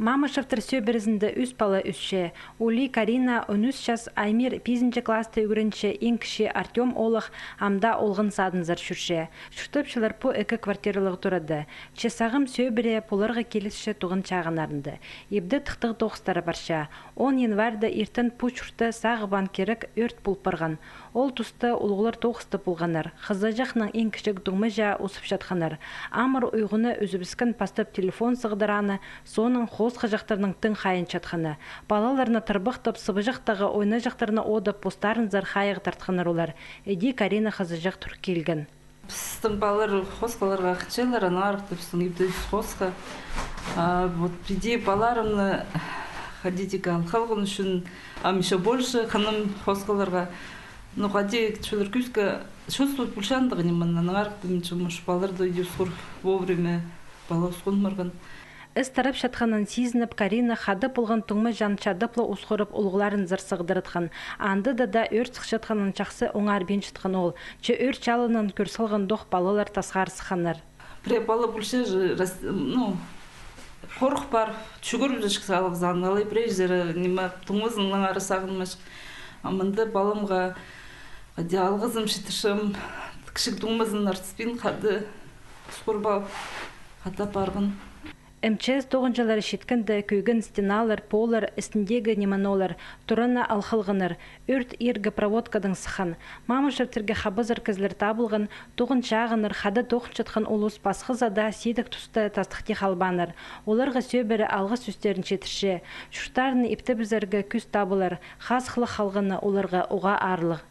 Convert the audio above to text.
Мамышевтер сөберізінде үс бала үсше. Ули Карина 13 час, Аймир 5 класты үгірінші ең кіші Артем Олық амда олғын садынзар жүрше. Шүртіпшілер по екі квартиралық тұрады. Чесағым сөбере поларға келісші туғын чағынарынды. Ебді тұқтық тоқыстары барша. 10 январда ертін пұчұрты сағы банкерік өрт бұлпырған. Ол тұсты ұлғылар тоқысты бұлғанар. Қызажақның ең кішік дүңмі жа ұсып жатқанар. Амыр ұйғыны үзібіскен пастып телефон сығдыраны, соның қос қажақтарының тың қайын чатқаны. Балаларына тұрбықтып, сыбы жақтағы ойна жақтарына одып, постарын зар қайығы тартқанар олар. Эди Карина қызажақ тұр келген. Біздің балалар қосқаларға қычайлар, анағарық тіпсің ебді қосқа. Вот приди балаларымны ходите қалғын үшін, еще больше қаным қосқаларға. Но ходи, человек кюска чувствует пульшандығы неман, анағарық дымчы мұш балаларды үйде сұр вовремя бала ұсқын мұрған. Іс тарап шатқанын сезініп, Карина хады болған тұңмы жанчадыплы ұсқырып ұлғыларын зырсығдырытқан. Анды да өрт сықшатқанын жақсы оңар бен шытқан ол. Че өрт чалынан көрсілген доқ балалар тасқарысқаныр. Бала бүлше қорық бар, чүгір үлішкі салық заңналы, преждері неме тұңызының ары сағынмаш. Амынды балымға алғызым шетішім, кішік тұңмызын артыспен қады сұқырбау қата барғын. МЧС 9 жылары шеткінді күйгін стеналар, полар, істіндегі неманолар, тұрына алқылғыныр, өрт ергі проводкадың сыхан. Мамышевтерге хабызыр кізлер табылғын, тоғын шағыныр, хады тоқын шытқан олыс басқызада сейдік тұсты тастықты қалбаныр. Оларға сөбірі алғы сөстерін шетірше. Шүштарын епті бізергі күз табылыр, хасқылы қалғыны оларға оға арлық.